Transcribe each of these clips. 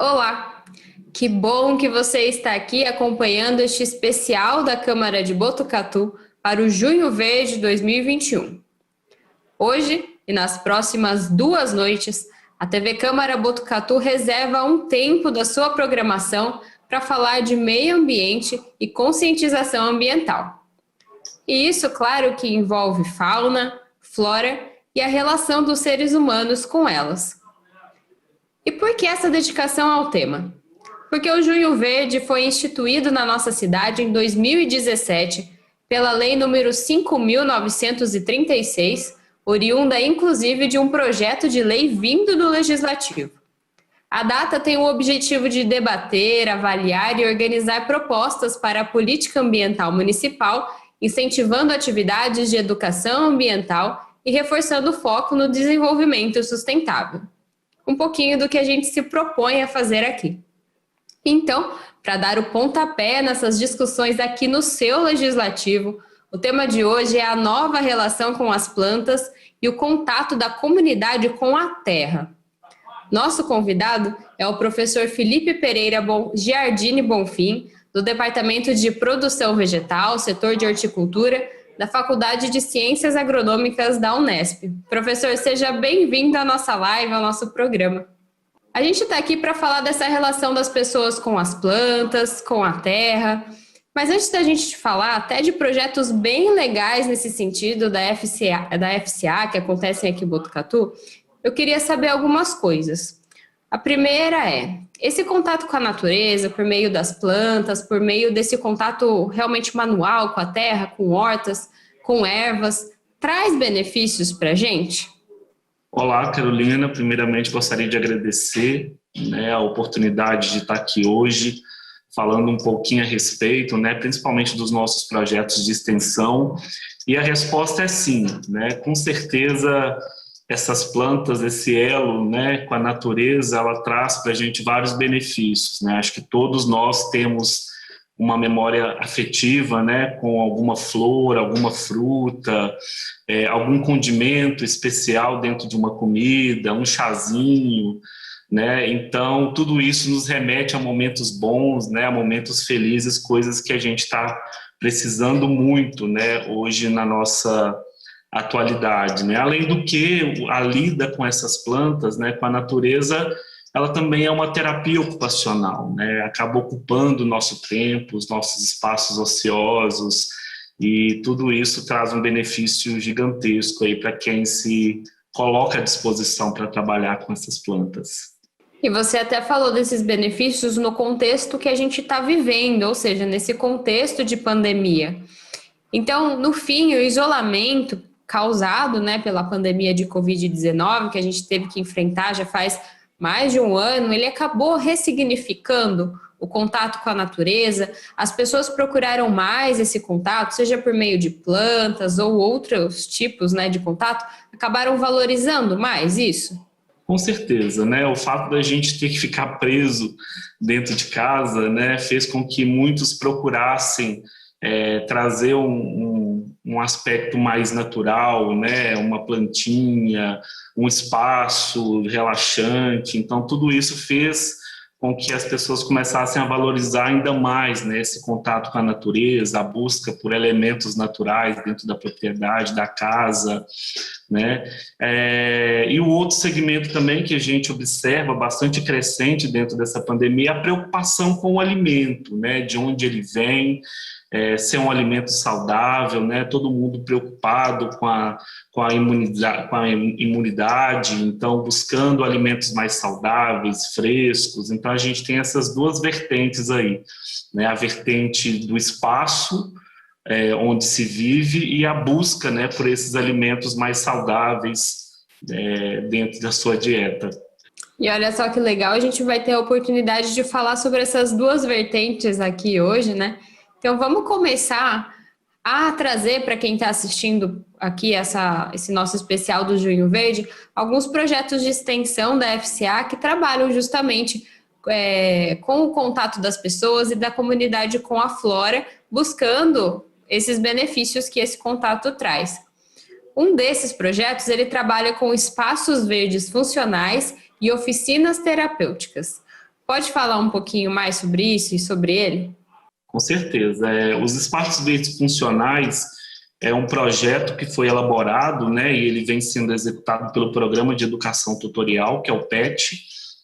Olá! Que bom que você está aqui acompanhando este especial da Câmara de Botucatu para o Junho Verde 2021. Hoje e nas próximas 2 noites, a TV Câmara Botucatu reserva um tempo da sua programação para falar de meio ambiente e conscientização ambiental. E isso, claro, que envolve fauna, flora e a relação dos seres humanos com elas. E por que essa dedicação ao tema? Porque o Junho Verde foi instituído na nossa cidade em 2017 pela Lei nº 5.936, oriunda inclusive de um projeto de lei vindo do Legislativo. A data tem o objetivo de debater, avaliar e organizar propostas para a política ambiental municipal, incentivando atividades de educação ambiental e reforçando o foco no desenvolvimento sustentável. Um pouquinho do que a gente se propõe a fazer aqui. Então, para dar o pontapé nessas discussões aqui no seu legislativo, o tema de hoje é a nova relação com as plantas e o contato da comunidade com a terra. Nosso convidado é o professor Felipe Pereira Giardini Bonfim, do Departamento de Produção Vegetal, setor de horticultura, da Faculdade de Ciências Agronômicas da Unesp. Professor, seja bem-vindo à nossa live, ao nosso programa. A gente está aqui para falar dessa relação das pessoas com as plantas, com a terra, mas antes da gente falar até de projetos bem legais nesse sentido da FCA que acontecem aqui em Botucatu, eu queria saber algumas coisas. A primeira é, esse contato com a natureza, por meio das plantas, por meio desse contato realmente manual com a terra, com hortas, com ervas, traz benefícios para a gente? Olá, Carolina. Primeiramente, gostaria de agradecer a oportunidade de estar aqui hoje, falando um pouquinho a respeito, principalmente dos nossos projetos de extensão. E a resposta é sim, com certeza essas plantas, esse elo com a natureza, ela traz para a gente vários benefícios. Acho que todos nós temos uma memória afetiva, com alguma flor, alguma fruta, algum condimento especial dentro de uma comida, um chazinho, Então, tudo isso nos remete a momentos bons, a momentos felizes, coisas que a gente está precisando muito, hoje na nossa atualidade, Além do que a lida com essas plantas, com a natureza, ela também é uma terapia ocupacional, Acaba ocupando o nosso tempo, os nossos espaços ociosos, e tudo isso traz um benefício gigantesco aí para quem se coloca à disposição para trabalhar com essas plantas. E você até falou desses benefícios no contexto que a gente está vivendo, ou seja, nesse contexto de pandemia. Então, no fim, o isolamento causado pela pandemia de Covid-19, que a gente teve que enfrentar já faz mais de um ano, ele acabou ressignificando o contato com a natureza. As pessoas procuraram mais esse contato, seja por meio de plantas ou outros tipos de contato, acabaram valorizando mais isso? Com certeza, O fato da gente ter que ficar preso dentro de casa, fez com que muitos procurassem trazer um aspecto mais natural, uma plantinha, um espaço relaxante. Então, tudo isso fez com que as pessoas começassem a valorizar ainda mais esse contato com a natureza, a busca por elementos naturais dentro da propriedade, da casa, E o outro segmento também que a gente observa bastante crescente dentro dessa pandemia é a preocupação com o alimento, de onde ele vem, ser um alimento saudável, todo mundo preocupado com a imunidade, então buscando alimentos mais saudáveis, frescos. Então a gente tem essas duas vertentes aí, a vertente do espaço onde se vive e a busca por esses alimentos mais saudáveis dentro da sua dieta. E olha só que legal, a gente vai ter a oportunidade de falar sobre essas duas vertentes aqui hoje, Então, vamos começar a trazer para quem está assistindo aqui esse nosso especial do Junho Verde, alguns projetos de extensão da FCA que trabalham justamente com o contato das pessoas e da comunidade com a flora, buscando esses benefícios que esse contato traz. Um desses projetos, ele trabalha com espaços verdes funcionais e oficinas terapêuticas. Pode falar um pouquinho mais sobre isso e sobre ele? Com certeza. Os espaços verdes funcionais é um projeto que foi elaborado, né, e ele vem sendo executado pelo Programa de Educação Tutorial, que é o PET,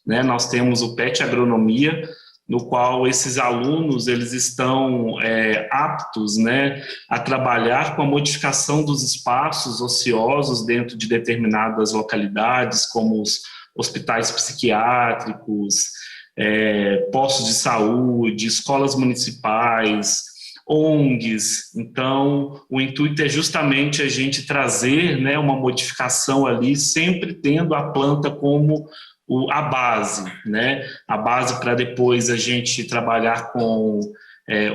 né? Nós temos o PET Agronomia, no qual esses alunos eles estão aptos, né, a trabalhar com a modificação dos espaços ociosos dentro de determinadas localidades, como os hospitais psiquiátricos, postos de saúde, escolas municipais, ONGs. Então, o intuito é justamente a gente trazer, né, uma modificação ali, sempre tendo a planta como a base, né? A base para depois a gente trabalhar com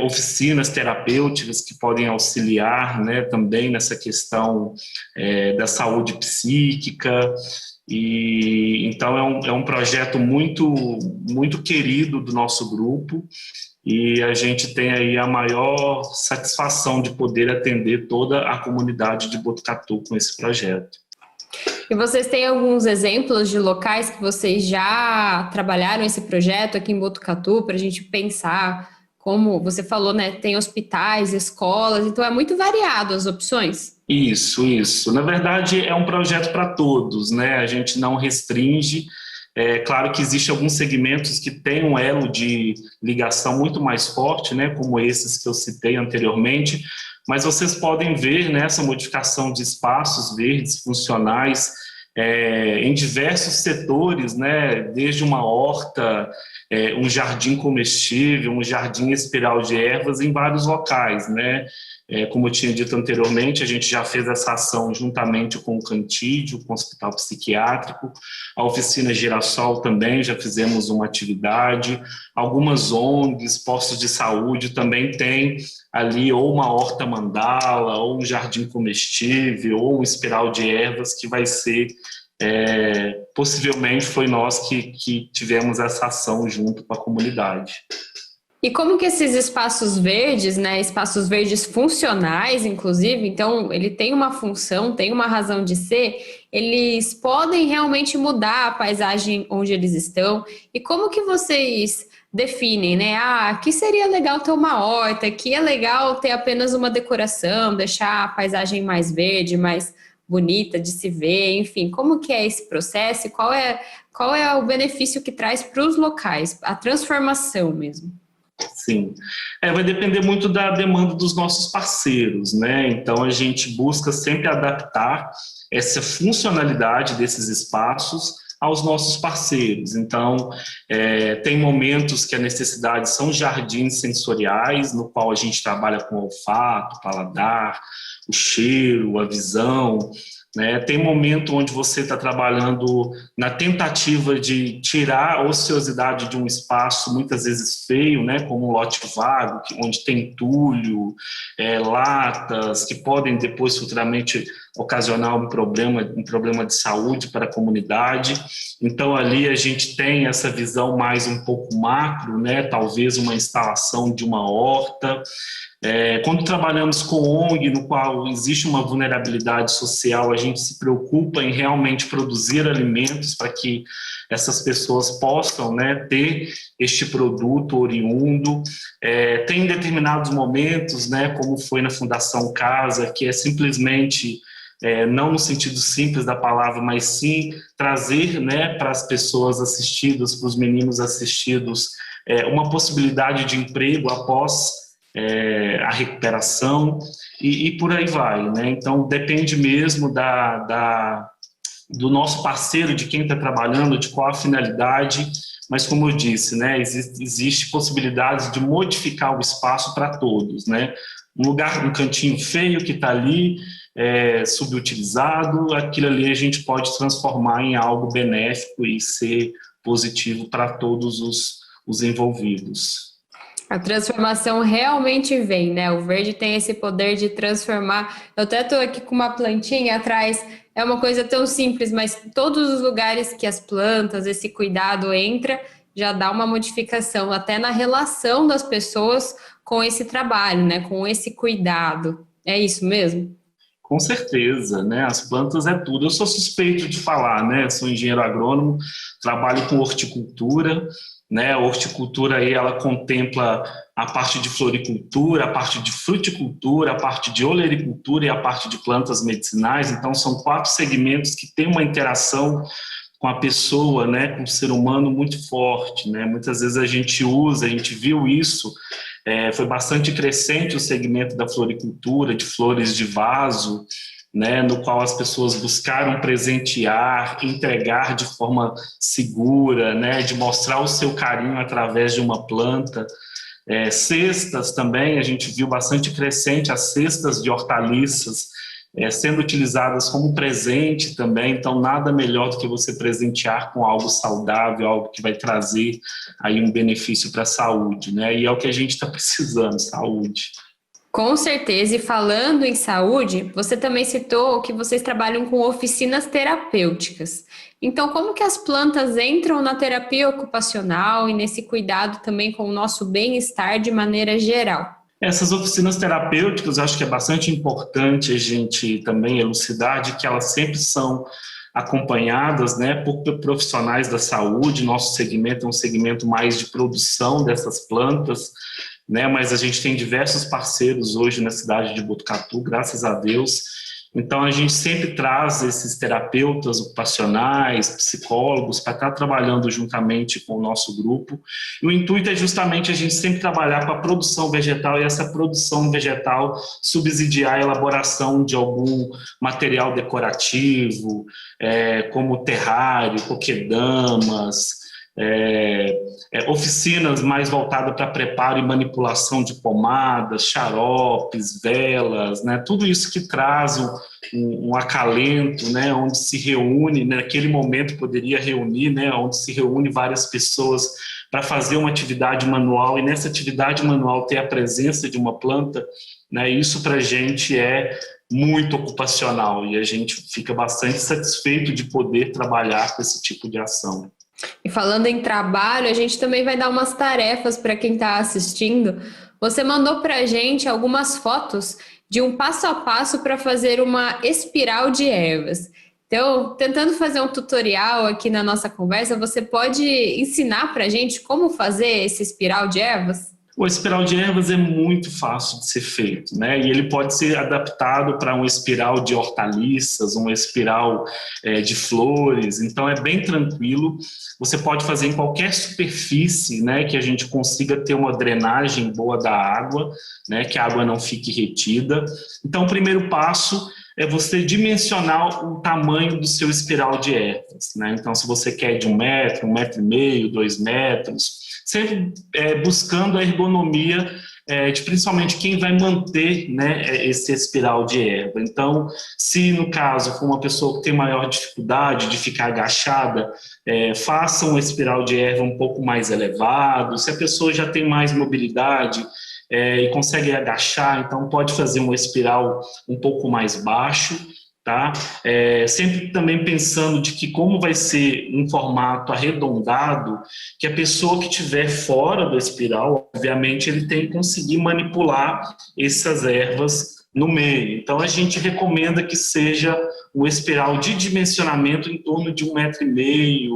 oficinas terapêuticas que podem auxiliar, né, também nessa questão da saúde psíquica. E então é um projeto muito, muito querido do nosso grupo, e a gente tem aí a maior satisfação de poder atender toda a comunidade de Botucatu com esse projeto. E vocês têm alguns exemplos de locais que vocês já trabalharam esse projeto aqui em Botucatu, para a gente pensar, como você falou, né? Tem hospitais, escolas, então é muito variado as opções. Isso. Na verdade, é um projeto para todos, né? A gente não restringe. É claro que existem alguns segmentos que têm um elo de ligação muito mais forte, né? Como esses que eu citei anteriormente, mas vocês podem ver nessa modificação de espaços verdes funcionais em diversos setores, né? Desde uma horta, um jardim comestível, um jardim espiral de ervas em vários locais, né? Como eu tinha dito anteriormente, a gente já fez essa ação juntamente com o Cantídio, com o Hospital Psiquiátrico, a Oficina Girassol também já fizemos uma atividade, algumas ONGs, postos de saúde também têm ali ou uma horta mandala, ou um jardim comestível, ou um espiral de ervas que vai ser, possivelmente foi nós que tivemos essa ação junto com a comunidade. E como que esses espaços verdes, né, espaços verdes funcionais, inclusive, então ele tem uma função, tem uma razão de ser, eles podem realmente mudar a paisagem onde eles estão? E como que vocês definem, né? Aqui seria legal ter uma horta, aqui é legal ter apenas uma decoração, deixar a paisagem mais verde, mais bonita de se ver, enfim, como que é esse processo e qual é o benefício que traz para os locais, a transformação mesmo? Sim, vai depender muito da demanda dos nossos parceiros, né? Então a gente busca sempre adaptar essa funcionalidade desses espaços aos nossos parceiros. Então, tem momentos que a necessidade são jardins sensoriais, no qual a gente trabalha com o olfato, o paladar, o cheiro, a visão, né? Tem momento onde você está trabalhando na tentativa de tirar a ociosidade de um espaço muitas vezes feio, né? Como um lote vago, onde tem entulho, latas, que podem depois futuramente ocasionar um problema de saúde para a comunidade. Então ali a gente tem essa visão mais um pouco macro, né? Talvez uma instalação de uma horta. Quando trabalhamos com ONG, no qual existe uma vulnerabilidade social, a gente se preocupa em realmente produzir alimentos para que essas pessoas possam, né, ter este produto oriundo. Tem determinados momentos, né, como foi na Fundação Casa, que é simplesmente, não no sentido simples da palavra, mas sim trazer, né, para as pessoas assistidas, para os meninos assistidos, uma possibilidade de emprego após a recuperação e por aí vai, né? Então depende mesmo do nosso parceiro, de quem está trabalhando, de qual a finalidade, mas como eu disse, né, existe possibilidade de modificar o espaço para todos, né? Um cantinho feio que está ali, subutilizado, aquilo ali a gente pode transformar em algo benéfico e ser positivo para todos os envolvidos. A transformação realmente vem, né? O verde tem esse poder de transformar. Eu até estou aqui com uma plantinha atrás, é uma coisa tão simples, mas todos os lugares que as plantas, esse cuidado entra, já dá uma modificação, até na relação das pessoas com esse trabalho, né? Com esse cuidado. É isso mesmo? Com certeza, né? As plantas é tudo. Eu sou suspeito de falar, né? Sou engenheiro agrônomo, trabalho com horticultura, né? A horticultura aí ela contempla a parte de floricultura, a parte de fruticultura, a parte de olericultura e a parte de plantas medicinais. Então são 4 segmentos que têm uma interação com a pessoa, né, com o ser humano muito forte, né? Muitas vezes a gente viu isso, foi bastante crescente o segmento da floricultura, de flores de vaso, né, no qual as pessoas buscaram presentear, entregar de forma segura, né, de mostrar o seu carinho através de uma planta. Cestas também, a gente viu bastante crescente as cestas de hortaliças, sendo utilizadas como presente também, então nada melhor do que você presentear com algo saudável, algo que vai trazer aí um benefício para a saúde, né? E é o que a gente está precisando, saúde. Com certeza, e falando em saúde, você também citou que vocês trabalham com oficinas terapêuticas. Então, como que as plantas entram na terapia ocupacional e nesse cuidado também com o nosso bem-estar de maneira geral? Essas oficinas terapêuticas, eu acho que é bastante importante a gente também elucidar de que elas sempre são acompanhadas, né, por profissionais da saúde. Nosso segmento é um segmento mais de produção dessas plantas, né, mas a gente tem diversos parceiros hoje na cidade de Botucatu, graças a Deus. Então, a gente sempre traz esses terapeutas ocupacionais, psicólogos, para estar trabalhando juntamente com o nosso grupo. E o intuito é justamente a gente sempre trabalhar com a produção vegetal e essa produção vegetal subsidiar a elaboração de algum material decorativo, como terrário, coquedamas, oficinas mais voltadas para preparo e manipulação de pomadas, xaropes, velas, né? Tudo isso que traz um acalento, né? Onde se reúne, naquele momento poderia reunir, né? Onde se reúne várias pessoas para fazer uma atividade manual e nessa atividade manual ter a presença de uma planta, né? Isso para a gente é muito ocupacional e a gente fica bastante satisfeito de poder trabalhar com esse tipo de ação. E falando em trabalho, a gente também vai dar umas tarefas para quem está assistindo. Você mandou para a gente algumas fotos de um passo a passo para fazer uma espiral de ervas. Então, tentando fazer um tutorial aqui na nossa conversa, você pode ensinar para a gente como fazer esse espiral de ervas? O espiral de ervas é muito fácil de ser feito, né? E ele pode ser adaptado para um espiral de hortaliças, um espiral de flores, então é bem tranquilo. Você pode fazer em qualquer superfície, né? Que a gente consiga ter uma drenagem boa da água, né? Que a água não fique retida. Então, o primeiro passo é você dimensionar o tamanho do seu espiral de ervas, né? Então, se você quer de 1 metro, 1,5 m, 2 metros, sempre buscando a ergonomia de principalmente quem vai manter, né, esse espiral de erva. Então, se no caso for uma pessoa que tem maior dificuldade de ficar agachada, faça um espiral de erva um pouco mais elevado. Se a pessoa já tem mais mobilidade e consegue agachar, então pode fazer um espiral um pouco mais baixo. Tá? Sempre também pensando de que como vai ser um formato arredondado, que a pessoa que estiver fora do espiral, obviamente ele tem que conseguir manipular essas ervas no meio. Então a gente recomenda que seja um espiral de dimensionamento em torno de 1,5 m,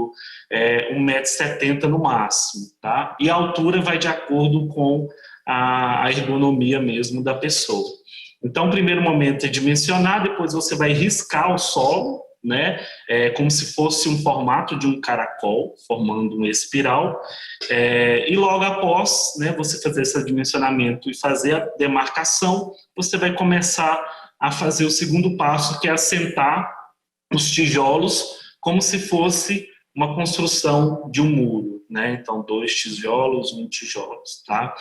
1,70 m no máximo. Tá? E a altura vai de acordo com a ergonomia mesmo da pessoa. Então, o primeiro momento é dimensionar, depois você vai riscar o solo, né? Como se fosse um formato de um caracol, formando uma espiral. E logo após, né, você fazer esse dimensionamento e fazer a demarcação, você vai começar a fazer o segundo passo, que é assentar os tijolos como se fosse uma construção de um muro, né? Então, 2 tijolos, 1 tijolo, tá?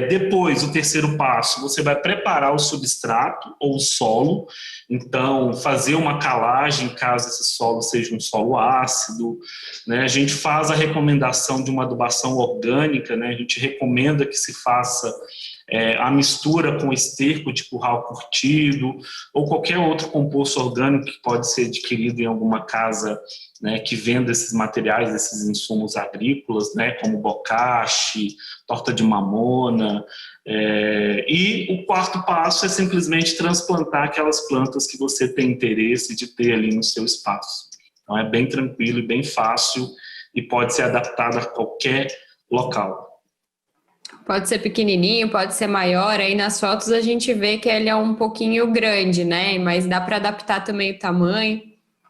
Depois, o terceiro passo, você vai preparar o substrato ou o solo, então, fazer uma calagem, caso esse solo seja um solo ácido, né? A gente faz a recomendação de uma adubação orgânica, né? A gente recomenda que se faça a mistura com esterco de curral curtido ou qualquer outro composto orgânico que pode ser adquirido em alguma casa, né, que venda esses materiais, esses insumos agrícolas, né, como bocashi, torta de mamona. E o quarto passo é simplesmente transplantar aquelas plantas que você tem interesse de ter ali no seu espaço. Então é bem tranquilo e bem fácil e pode ser adaptado a qualquer local. Pode ser pequenininho, pode ser maior. Aí nas fotos a gente vê que ele é um pouquinho grande, né? Mas dá para adaptar também o tamanho.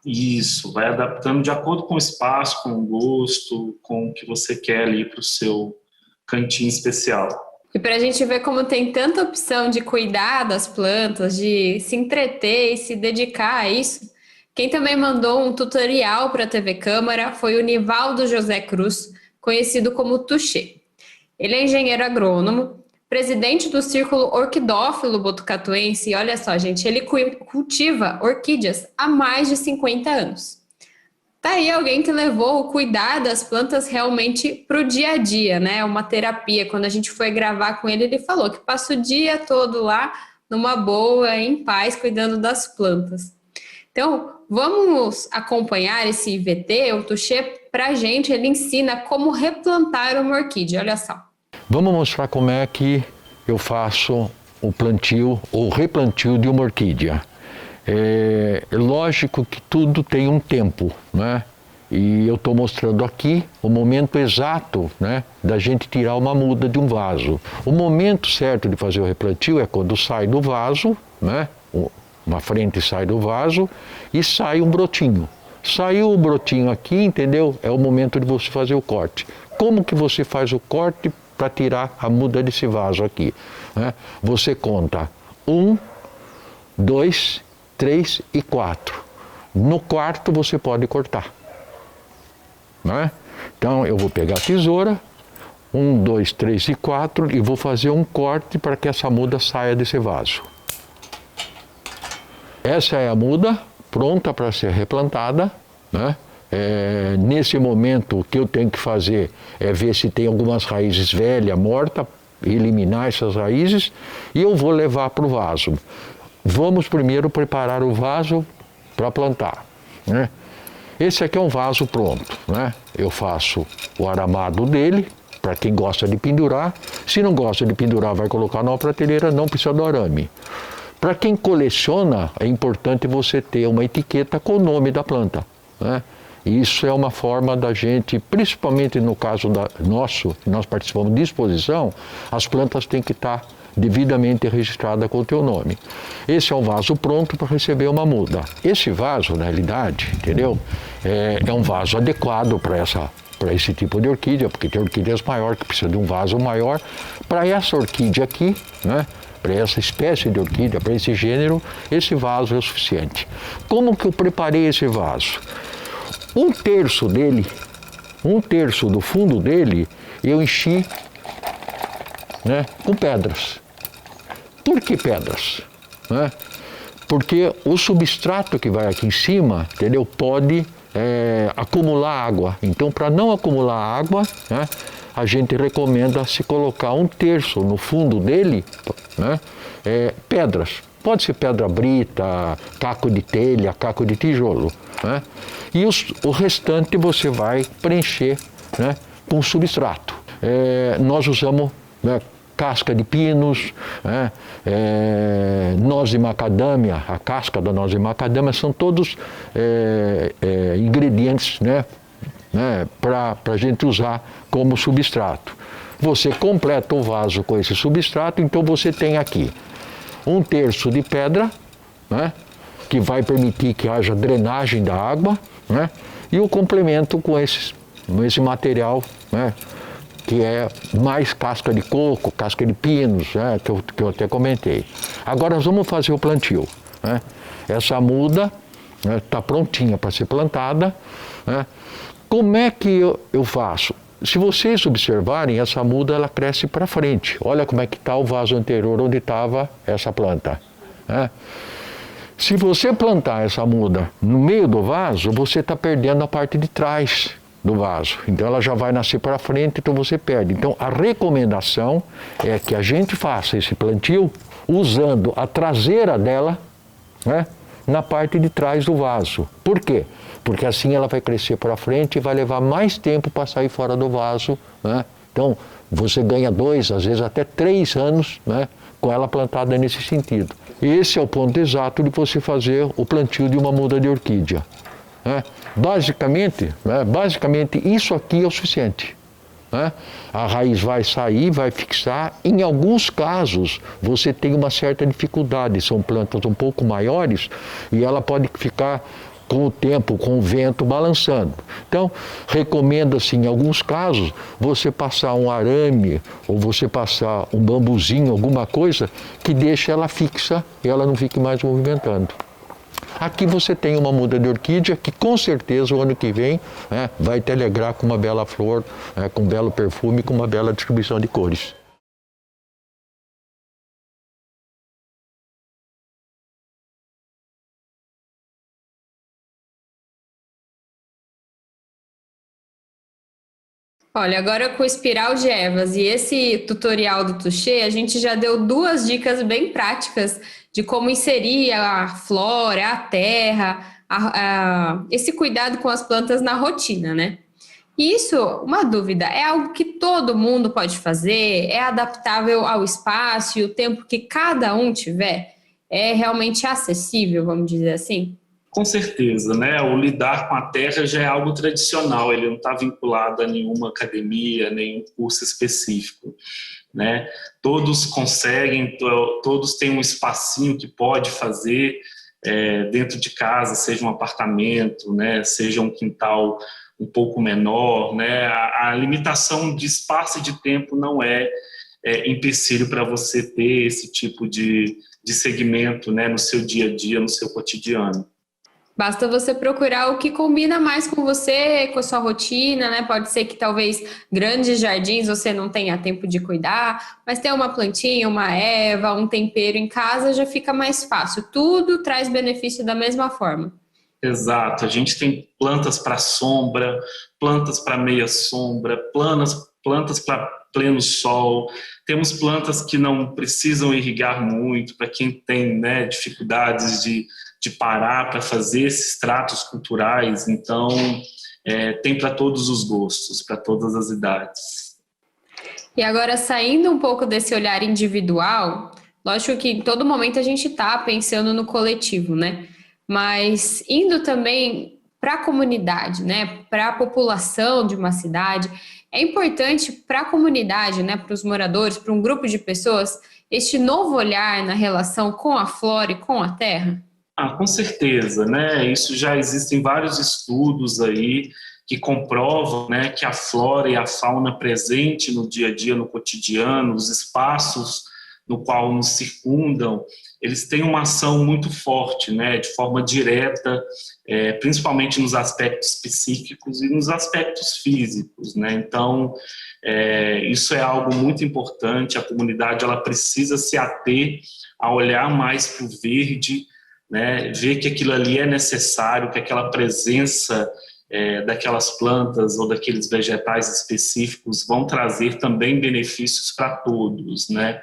Isso, vai adaptando de acordo com o espaço, com o gosto, com o que você quer ali para o seu cantinho especial. E para a gente ver como tem tanta opção de cuidar das plantas, de se entreter e se dedicar a isso, quem também mandou um tutorial para a TV Câmara foi o Nivaldo José Cruz, conhecido como Tuxê. Ele é engenheiro agrônomo, presidente do Círculo Orquidófilo Botucatuense, e olha só, gente, ele cultiva orquídeas há mais de 50 anos. Tá aí alguém que levou o cuidar das plantas realmente para o dia a dia, né? Uma terapia. Quando a gente foi gravar com ele, ele falou que passa o dia todo lá, numa boa, em paz, cuidando das plantas. Então, vamos acompanhar esse IVT, o Tuxê, para a gente. Ele ensina como replantar uma orquídea, olha só. Vamos mostrar como é que eu faço o plantio ou replantio de uma orquídea. É lógico que tudo tem um tempo, né? E eu estou mostrando aqui o momento exato, né, da gente tirar uma muda de um vaso. O momento certo de fazer o replantio é quando sai do vaso, né? Uma frente sai do vaso e sai um brotinho. Saiu o brotinho aqui, entendeu? É o momento de você fazer o corte. Como que você faz o corte para tirar a muda desse vaso aqui, né? Você conta 1, 2, 3 e 4. No quarto você pode cortar, né? Então eu vou pegar a tesoura, 1, 2, 3 e 4 e vou fazer um corte para que essa muda saia desse vaso. Essa é a muda pronta para ser replantada, né? Nesse momento o que eu tenho que fazer é ver se tem algumas raízes velhas, mortas, eliminar essas raízes e eu vou levar para o vaso. Vamos primeiro preparar o vaso para plantar, né? Esse aqui é um vaso pronto, né? Eu faço o aramado dele, para quem gosta de pendurar. Se não gosta de pendurar, vai colocar numa prateleira, não precisa do arame. Para quem coleciona, é importante você ter uma etiqueta com o nome da planta, né? Isso é uma forma da gente, principalmente no caso nosso, que nós participamos de exposição, as plantas têm que estar devidamente registradas com o teu nome. Esse é um vaso pronto para receber uma muda. Esse vaso, na realidade, entendeu? É um vaso adequado para esse tipo de orquídea, porque tem orquídeas maiores que precisam de um vaso maior. Para essa orquídea aqui, né? Para essa espécie de orquídea, para esse gênero, esse vaso é o suficiente. Como que eu preparei esse vaso? Um terço do fundo dele, eu enchi, né, com pedras. Por que pedras? Né? Porque o substrato que vai aqui em cima, entendeu, pode acumular água. Então, para não acumular água, né, a gente recomenda se colocar um terço no fundo dele, né, pedras. Pode ser pedra brita, caco de telha, caco de tijolo, né? E o restante você vai preencher, né, com substrato. Nós usamos, né, casca de pinos, né, noz de macadâmia, a casca da noz de macadâmia, são todos ingredientes, né, para a gente usar como substrato. Você completa o vaso com esse substrato, então você tem aqui um terço de pedra, né, que vai permitir que haja drenagem da água, né, e o complemento com esse material, né, que é mais casca de coco, casca de pinos, né, que eu até comentei. Agora nós vamos fazer o plantio, né? Essa muda está prontinha para ser plantada, né? Como é que eu faço? Se vocês observarem, essa muda ela cresce para frente. Olha como é que está o vaso anterior onde estava essa planta, né? Se você plantar essa muda no meio do vaso, você está perdendo a parte de trás, do vaso. Então ela já vai nascer para frente, então você perde. Então a recomendação é que a gente faça esse plantio usando a traseira dela, né, na parte de trás do vaso. Por quê? Porque assim ela vai crescer para frente e vai levar mais tempo para sair fora do vaso, né? Então você ganha 2, às vezes até 3 anos, né, com ela plantada nesse sentido. Esse é o ponto exato de você fazer o plantio de uma muda de orquídea. Basicamente isso aqui é o suficiente. A raiz vai sair, vai fixar. Em alguns casos, você tem uma certa dificuldade, são plantas um pouco maiores e ela pode ficar com o tempo, com o vento balançando. Então, recomenda-se em alguns casos você passar um arame ou você passar um bambuzinho, alguma coisa que deixe ela fixa e ela não fique mais movimentando. Aqui você tem uma muda de orquídea que com certeza o ano que vem, né, vai te alegrar com uma bela flor, com um belo perfume, com uma bela distribuição de cores. Olha, agora com o espiral de ervas e esse tutorial do Touché, a gente já deu 2 dicas bem práticas de como inserir a flora, a terra, esse cuidado com as plantas na rotina, né? E isso, uma dúvida, é algo que todo mundo pode fazer? É adaptável ao espaço e o tempo que cada um tiver? É realmente acessível, vamos dizer assim? Com certeza, né? O lidar com a terra já é algo tradicional, ele não está vinculado a nenhuma academia, nenhum curso específico, né? Todos conseguem, todos têm um espacinho que pode fazer dentro de casa, seja um apartamento, né? Seja um quintal um pouco menor, né? A limitação de espaço e de tempo não é empecilho para você ter esse tipo de segmento, né? No seu dia a dia, no seu cotidiano. Basta você procurar o que combina mais com você, com a sua rotina, né? Pode ser que talvez grandes jardins você não tenha tempo de cuidar, mas ter uma plantinha, uma erva, um tempero em casa já fica mais fácil. Tudo traz benefício da mesma forma. Exato. A gente tem plantas para sombra, plantas para meia sombra, plantas para pleno sol. Temos plantas que não precisam irrigar muito, para quem tem, né, dificuldades de parar para fazer esses tratos culturais. Então, tem para todos os gostos, para todas as idades. E agora, saindo um pouco desse olhar individual, lógico que em todo momento a gente está pensando no coletivo, né? Mas indo também para a comunidade, né? Para a população de uma cidade, é importante para a comunidade, né? Para os moradores, para um grupo de pessoas, este novo olhar na relação com a flora e com a terra? Com certeza, né? Isso já existem vários estudos aí que comprovam, né, que a flora e a fauna presente no dia a dia, no cotidiano, os espaços no qual nos circundam, eles têm uma ação muito forte, né, de forma direta, principalmente nos aspectos psíquicos e nos aspectos físicos, né? Então, isso é algo muito importante. A comunidade ela precisa se ater a olhar mais para o verde, né, ver que aquilo ali é necessário, que aquela presença daquelas plantas ou daqueles vegetais específicos vão trazer também benefícios para todos, né?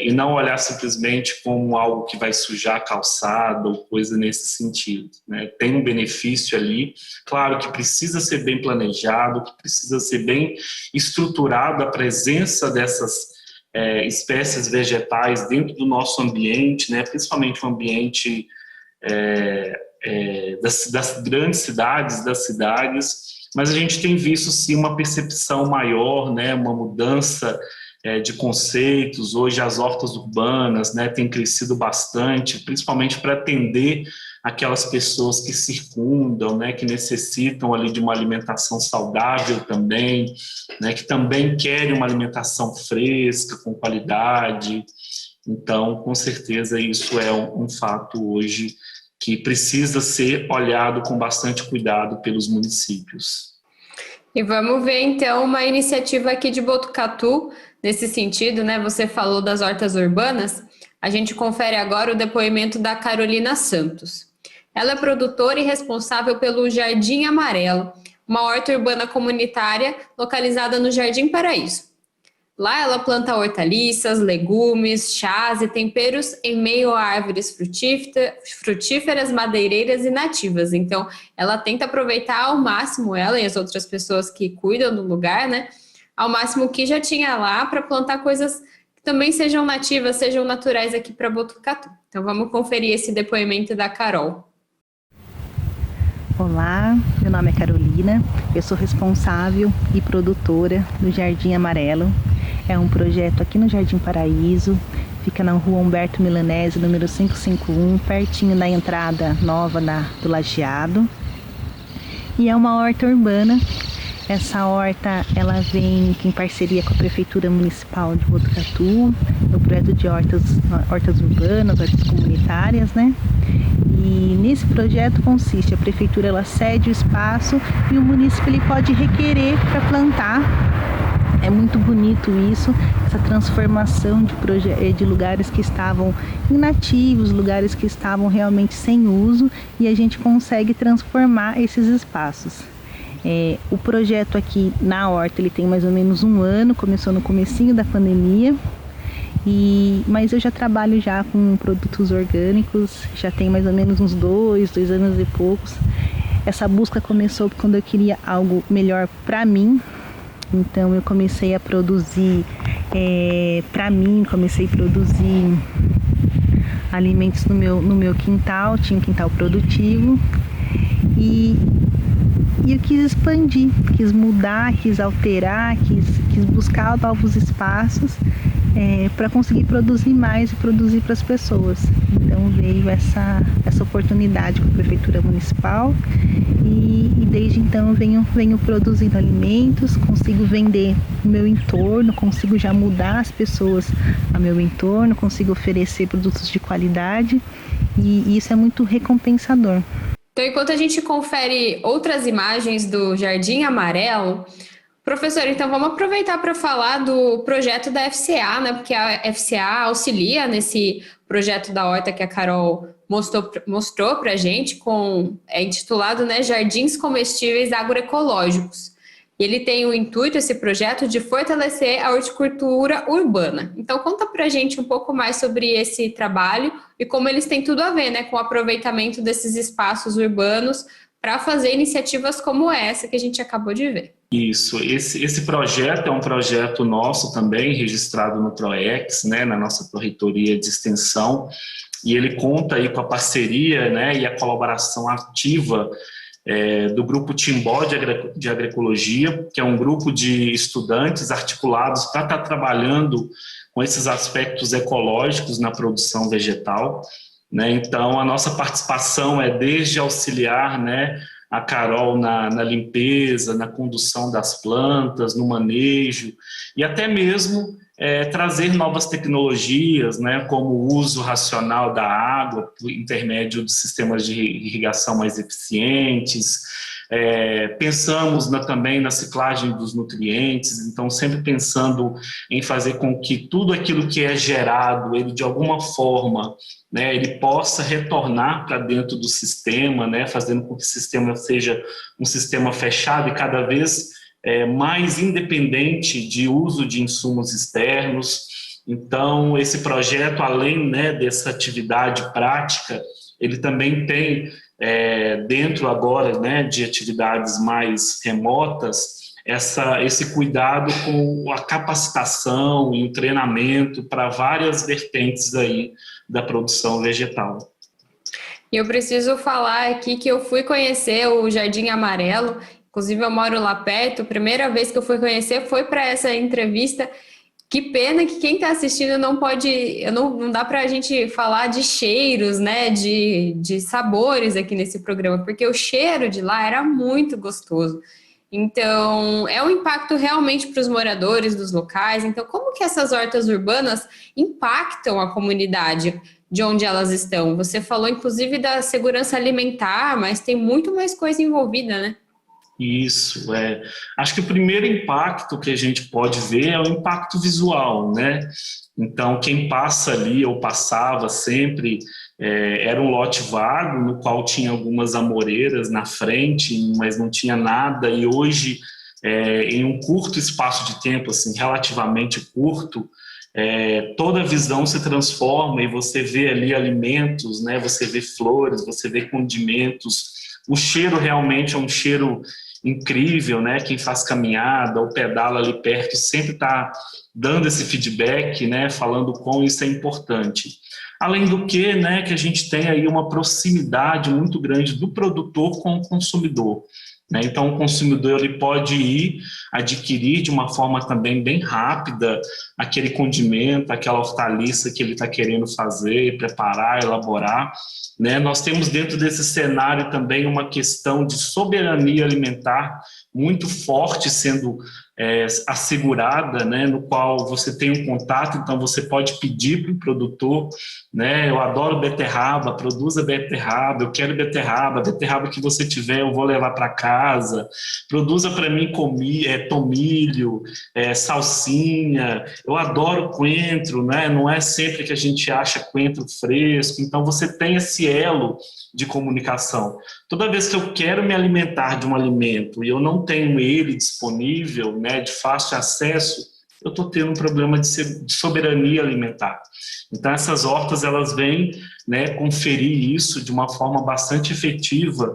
E não olhar simplesmente como algo que vai sujar a calçada ou coisa nesse sentido, né? Tem um benefício ali, claro que precisa ser bem planejado, que precisa ser bem estruturado a presença dessas espécies vegetais dentro do nosso ambiente, né? Principalmente o ambiente das grandes cidades, das cidades, mas a gente tem visto sim uma percepção maior, né? Uma mudança de conceitos. Hoje as hortas urbanas, né, têm crescido bastante, principalmente para atender aquelas pessoas que circundam, né, que necessitam ali de uma alimentação saudável também, né, que também querem uma alimentação fresca, com qualidade. Então, com certeza, isso é um fato hoje que precisa ser olhado com bastante cuidado pelos municípios. E vamos ver, então, uma iniciativa aqui de Botucatu, nesse sentido, né? Você falou das hortas urbanas, a gente confere agora o depoimento da Carolina Santos. Ela é produtora e responsável pelo Jardim Amarelo, uma horta urbana comunitária localizada no Jardim Paraíso. Lá ela planta hortaliças, legumes, chás e temperos em meio a árvores frutíferas, madeireiras e nativas. Então, ela tenta aproveitar ao máximo, ela e as outras pessoas que cuidam do lugar, né? Ao máximo o que já tinha lá para plantar coisas que também sejam nativas, sejam naturais aqui para Botucatu. Então, vamos conferir esse depoimento da Carol. Olá, meu nome é Carolina, eu sou responsável e produtora do Jardim Amarelo. É um projeto aqui no Jardim Paraíso, fica na rua Humberto Milanese, número 551, pertinho da entrada nova do Lajeado. E é uma horta urbana. Essa horta ela vem em parceria com a Prefeitura Municipal de Botucatu, no projeto de hortas urbanas, hortas comunitárias, né? E nesse projeto consiste, a Prefeitura ela cede o espaço e o município ele pode requerer para plantar. É muito bonito isso, essa transformação de lugares que estavam inativos, lugares que estavam realmente sem uso, e a gente consegue transformar esses espaços. O projeto aqui na horta ele tem mais ou menos 1 ano, começou no comecinho da pandemia, mas eu já trabalho já com produtos orgânicos, já tem mais ou menos uns 2 anos e poucos. Essa busca começou quando eu queria algo melhor para mim, então eu comecei a produzir comecei a produzir alimentos no meu quintal, tinha um quintal produtivo, e eu quis expandir, quis mudar, quis alterar, quis buscar novos espaços para conseguir produzir mais e produzir para as pessoas. Então veio essa oportunidade com a Prefeitura Municipal e desde então venho produzindo alimentos, consigo vender no meu entorno, consigo já mudar as pessoas ao meu entorno, consigo oferecer produtos de qualidade e isso é muito recompensador. Então, enquanto a gente confere outras imagens do Jardim Amarelo, professor, então vamos aproveitar para falar do projeto da FCA, né? Porque a FCA auxilia nesse projeto da horta que a Carol mostrou para a gente, intitulado, né, Jardins Comestíveis Agroecológicos. E ele tem o intuito, esse projeto, de fortalecer a horticultura urbana. Então, conta para a gente um pouco mais sobre esse trabalho e como eles têm tudo a ver, né, com o aproveitamento desses espaços urbanos para fazer iniciativas como essa que a gente acabou de ver. Isso, esse projeto é um projeto nosso também, registrado no PROEX, né, na nossa Pró-Reitoria de Extensão, e ele conta aí com a parceria, né, e a colaboração ativa do Grupo Timbó de Agroecologia, que é um grupo de estudantes articulados para estar trabalhando com esses aspectos ecológicos na produção vegetal, né? Então, a nossa participação é desde auxiliar, né, a Carol na limpeza, na condução das plantas, no manejo, e até mesmo trazer novas tecnologias, né, como o uso racional da água por intermédio de sistemas de irrigação mais eficientes. Pensamos também na ciclagem dos nutrientes, então sempre pensando em fazer com que tudo aquilo que é gerado, ele de alguma forma, né, ele possa retornar para dentro do sistema, né, fazendo com que o sistema seja um sistema fechado e cada vez mais independente de uso de insumos externos. Então, esse projeto, além, né, dessa atividade prática, ele também tem, dentro agora, né, de atividades mais remotas, esse cuidado com a capacitação e o treinamento para várias vertentes aí da produção vegetal. E eu preciso falar aqui que eu fui conhecer o Jardim Amarelo. Inclusive, eu moro lá perto. A primeira vez que eu fui conhecer foi para essa entrevista. Que pena que quem está assistindo não pode... Não dá para a gente falar de cheiros, né? De sabores aqui nesse programa, porque o cheiro de lá era muito gostoso. Então, é um impacto realmente para os moradores dos locais. Então, como que essas hortas urbanas impactam a comunidade de onde elas estão? Você falou, inclusive, da segurança alimentar, mas tem muito mais coisa envolvida, né? Isso, acho que o primeiro impacto que a gente pode ver é o impacto visual, né? Então, quem passa ali ou passava sempre Era um lote vago, no qual tinha algumas amoreiras na frente, mas não tinha nada, e hoje, em um curto espaço de tempo, assim, relativamente curto, toda a visão se transforma e você vê ali alimentos, né? Você vê flores, você vê condimentos. O cheiro realmente é um cheiro incrível, né? Quem faz caminhada ou pedala ali perto sempre está dando esse feedback, né? Falando como isso é importante. Além do que, né? Que a gente tem aí uma proximidade muito grande do produtor com o consumidor. Então, o consumidor ele pode ir adquirir de uma forma também bem rápida aquele condimento, aquela hortaliça que ele está querendo fazer, preparar, elaborar. Nós temos dentro desse cenário também uma questão de soberania alimentar muito forte sendo assegurada, no qual você tem um contato, então você pode pedir para o produtor, eu adoro beterraba, produza beterraba, eu quero beterraba que você tiver eu vou levar para casa, produza para mim tomilho, salsinha, eu adoro coentro, não é sempre que a gente acha coentro fresco, então você tem esse elo de comunicação. Toda vez que eu quero me alimentar de um alimento e eu não tenho ele disponível, de fácil acesso, eu estou tendo um problema de soberania alimentar. Então, essas hortas, elas vêm conferir isso de uma forma bastante efetiva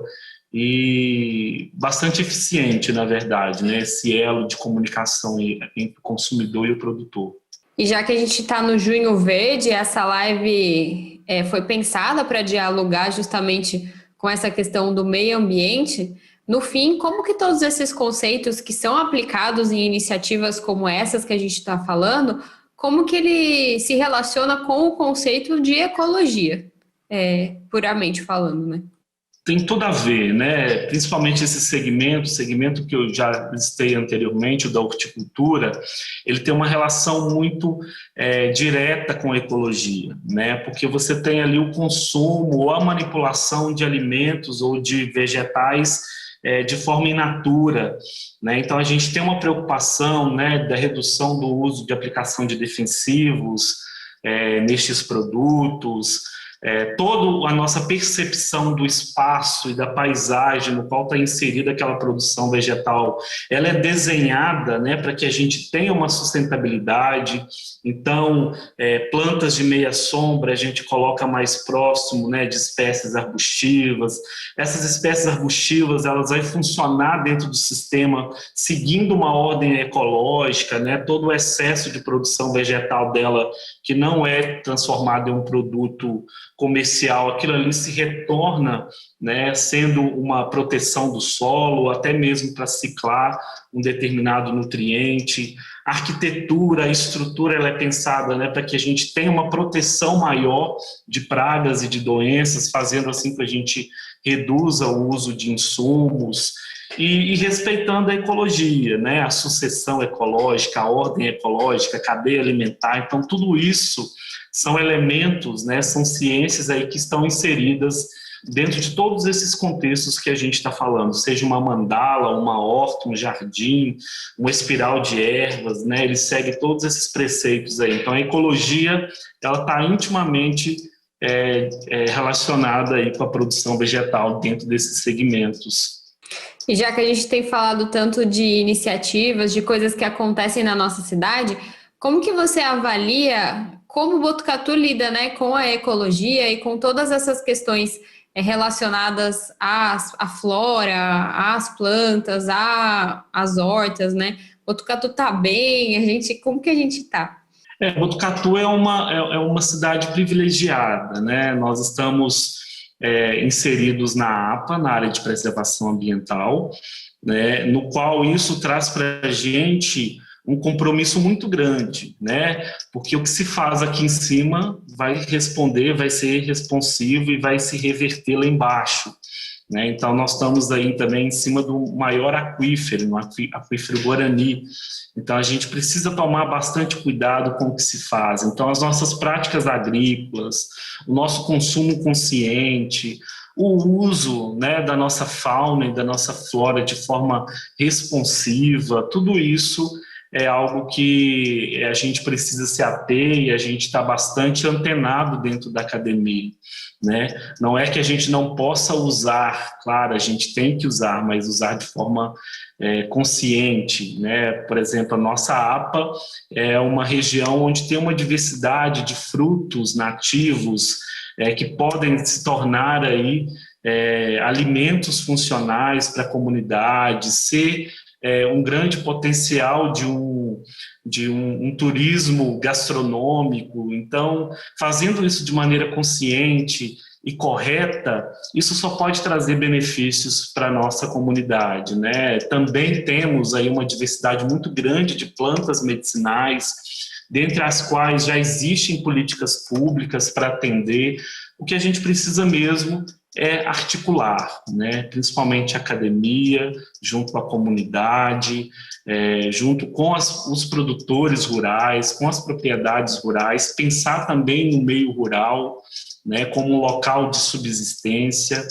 e bastante eficiente, na verdade, esse elo de comunicação entre o consumidor e o produtor. E já que a gente está no Junho Verde, essa live foi pensada para dialogar justamente com essa questão do meio ambiente. No fim, como que todos esses conceitos que são aplicados em iniciativas como essas que a gente está falando, como que ele se relaciona com o conceito de ecologia, puramente falando, Tem tudo a ver, principalmente esse segmento que eu já listei anteriormente, o da horticultura, ele tem uma relação muito direta com a ecologia, porque você tem ali o consumo ou a manipulação de alimentos ou de vegetais de forma in natura, Então a gente tem uma preocupação da redução do uso de aplicação de defensivos nestes produtos, toda a nossa percepção do espaço e da paisagem no qual está inserida aquela produção vegetal, ela é desenhada para que a gente tenha uma sustentabilidade. Então, plantas de meia sombra a gente coloca mais próximo de espécies arbustivas. Essas espécies arbustivas elas vão funcionar dentro do sistema seguindo uma ordem ecológica, todo o excesso de produção vegetal dela que não é transformado em um produto comercial, aquilo ali se retorna, sendo uma proteção do solo, até mesmo para ciclar um determinado nutriente. A arquitetura, a estrutura, ela é pensada para que a gente tenha uma proteção maior de pragas e de doenças, fazendo assim que a gente reduza o uso de insumos e respeitando a ecologia, a sucessão ecológica, a ordem ecológica, a cadeia alimentar. Então, tudo isso são elementos, são ciências aí que estão inseridas dentro de todos esses contextos que a gente está falando, seja uma mandala, uma horta, um jardim, uma espiral de ervas, ele segue todos esses preceitos aí. Então, a ecologia ela está intimamente relacionada aí com a produção vegetal dentro desses segmentos. E já que a gente tem falado tanto de iniciativas, de coisas que acontecem na nossa cidade, como que você avalia como Botucatu lida com a ecologia e com todas essas questões relacionadas à flora, às plantas, às hortas, Botucatu está bem? Como que a gente está? Botucatu é uma cidade privilegiada, Nós estamos inseridos na APA, na área de preservação ambiental, no qual isso traz para a gente um compromisso muito grande, porque o que se faz aqui em cima vai responder, vai ser responsivo e vai se reverter lá embaixo. Então, nós estamos aí também em cima do maior aquífero, no aquífero Guarani. Então, a gente precisa tomar bastante cuidado com o que se faz. Então, as nossas práticas agrícolas, o nosso consumo consciente, o uso da nossa fauna e da nossa flora de forma responsiva, tudo isso é algo que a gente precisa se ater e a gente está bastante antenado dentro da academia, né? Não é que a gente não possa usar, claro, a gente tem que usar, mas usar de forma consciente, né? Por exemplo, a nossa APA é uma região onde tem uma diversidade de frutos nativos que podem se tornar aí alimentos funcionais para a comunidade, ser um grande potencial de um turismo gastronômico. Então, fazendo isso de maneira consciente e correta, isso só pode trazer benefícios para a nossa comunidade, né? Também temos aí uma diversidade muito grande de plantas medicinais, dentre as quais já existem políticas públicas para atender. O que a gente precisa mesmo é articular, né? Principalmente a academia, junto com a comunidade, junto com os produtores rurais, com as propriedades rurais, pensar também no meio rural, né, como um local de subsistência.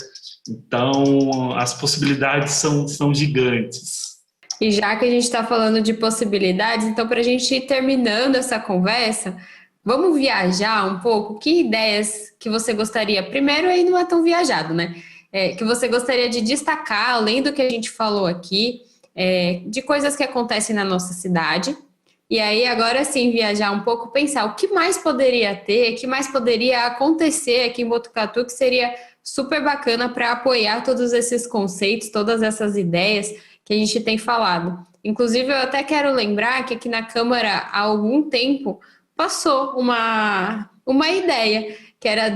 Então, as possibilidades são gigantes. E já que a gente está falando de possibilidades, então, para a gente ir terminando essa conversa, vamos viajar um pouco? Que ideias que você gostaria? Primeiro, aí não é tão viajado, né? Que você gostaria de destacar, além do que a gente falou aqui, de coisas que acontecem na nossa cidade. E aí, agora sim, viajar um pouco, pensar o que mais poderia ter, o que mais poderia acontecer aqui em Botucatu, que seria super bacana para apoiar todos esses conceitos, todas essas ideias que a gente tem falado. Inclusive, eu até quero lembrar que aqui na Câmara, há algum tempo, passou uma ideia, que era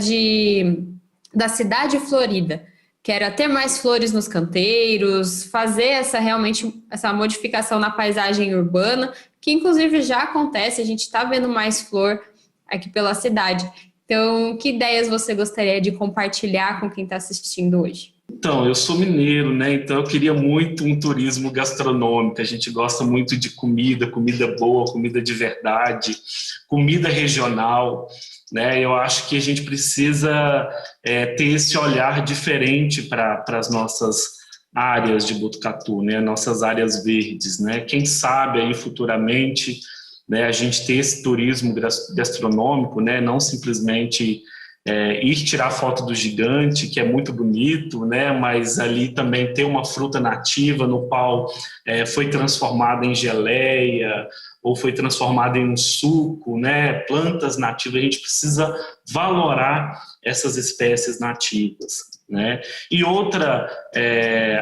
da cidade florida, que era ter mais flores nos canteiros, fazer realmente essa modificação na paisagem urbana, que inclusive já acontece, a gente está vendo mais flor aqui pela cidade. Então, que ideias você gostaria de compartilhar com quem está assistindo hoje? Então, eu sou mineiro, né? Então eu queria muito um turismo gastronômico. A gente gosta muito de comida boa, comida de verdade, comida regional, né? Eu acho que a gente precisa ter esse olhar diferente para as nossas áreas de Botucatu, né? Nossas áreas verdes, né? Quem sabe aí futuramente, né, a gente ter esse turismo gastronômico, né? Não simplesmente ir tirar foto do gigante, que é muito bonito, né? Mas ali também ter uma fruta nativa no qual foi transformada em geleia ou foi transformada em um suco, né? Plantas nativas, a gente precisa valorar essas espécies nativas, né? E outra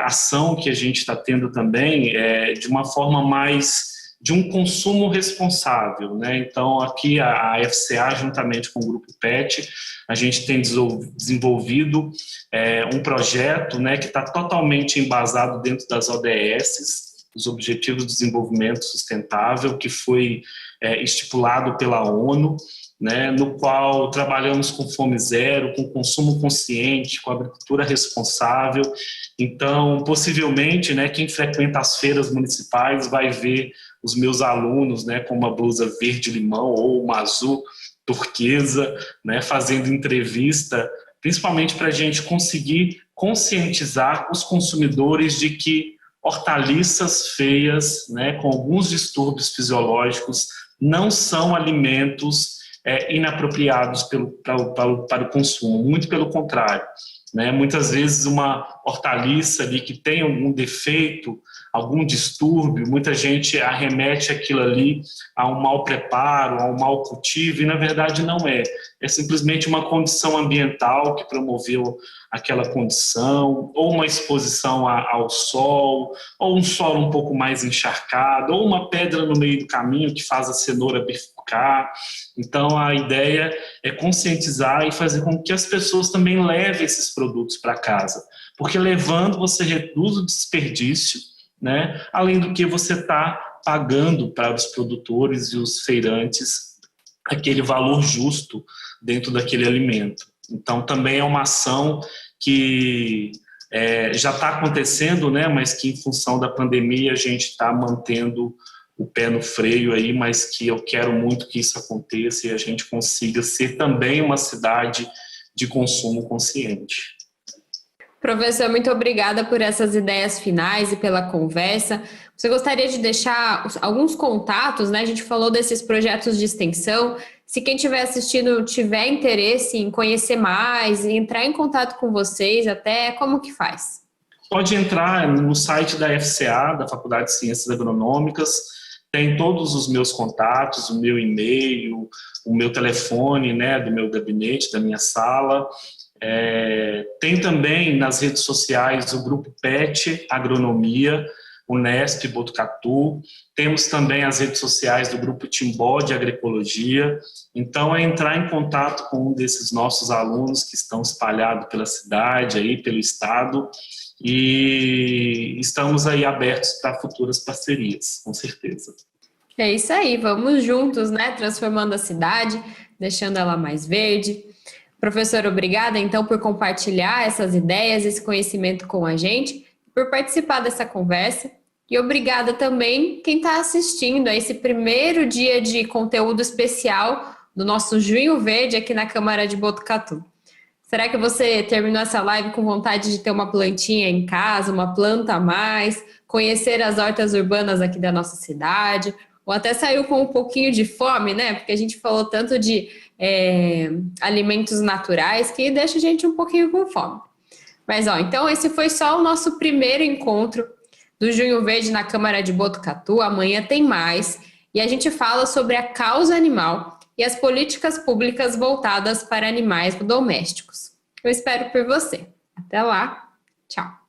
ação que a gente está tendo também é de uma forma mais de um consumo responsável, né? Então, aqui a FCA, juntamente com o Grupo PET, a gente tem desenvolvido um projeto, né, que está totalmente embasado dentro das ODS, os Objetivos de Desenvolvimento Sustentável, que foi estipulado pela ONU, né, no qual trabalhamos com fome zero, com consumo consciente, com agricultura responsável. Então, possivelmente, né, quem frequenta as feiras municipais vai ver os meus alunos, né, com uma blusa verde-limão ou uma azul turquesa, né, fazendo entrevista, principalmente para a gente conseguir conscientizar os consumidores de que hortaliças feias, né, com alguns distúrbios fisiológicos, não são alimentos inapropriados para o consumo, muito pelo contrário, né? Muitas vezes uma hortaliça ali que tem algum defeito, algum distúrbio, muita gente arremete aquilo ali a um mau preparo, a um mau cultivo, e na verdade não é. É simplesmente uma condição ambiental que promoveu aquela condição, ou uma exposição ao sol, ou um solo um pouco mais encharcado, ou uma pedra no meio do caminho que faz a cenoura bifurcar. Então a ideia é conscientizar e fazer com que as pessoas também levem esses produtos para casa, porque levando você reduz o desperdício, né? Além do que você está pagando para os produtores e os feirantes aquele valor justo dentro daquele alimento. Então também é uma ação que já está acontecendo, né? Mas que em função da pandemia a gente está mantendo o pé no freio aí, mas que eu quero muito que isso aconteça e a gente consiga ser também uma cidade de consumo consciente. Professor, muito obrigada por essas ideias finais e pela conversa. Você gostaria de deixar alguns contatos, né? A gente falou desses projetos de extensão. Se quem estiver assistindo tiver interesse em conhecer mais e entrar em contato com vocês, até como que faz? Pode entrar no site da FCA, da Faculdade de Ciências Agronômicas, tem todos os meus contatos, o meu e-mail, o meu telefone, né, do meu gabinete, da minha sala. Tem também nas redes sociais o grupo PET Agronomia, Unesp Botucatu. Temos também as redes sociais do grupo Timbó de Agroecologia. Então, é entrar em contato com um desses nossos alunos que estão espalhados pela cidade, aí, pelo estado, e estamos aí abertos para futuras parcerias, com certeza. É isso aí, vamos juntos, né? Transformando a cidade, deixando ela mais verde. Professor, obrigada, então, por compartilhar essas ideias, esse conhecimento com a gente, por participar dessa conversa. E obrigada também quem está assistindo a esse primeiro dia de conteúdo especial do nosso Junho Verde aqui na Câmara de Botucatu. Será que você terminou essa live com vontade de ter uma plantinha em casa, uma planta a mais, conhecer as hortas urbanas aqui da nossa cidade, ou até saiu com um pouquinho de fome, né? Porque a gente falou tanto de alimentos naturais que deixa a gente um pouquinho com fome. Mas, então esse foi só o nosso primeiro encontro do Junho Verde na Câmara de Botucatu. Amanhã tem mais e a gente fala sobre a causa animal e as políticas públicas voltadas para animais domésticos. Eu espero por você. Até lá. Tchau.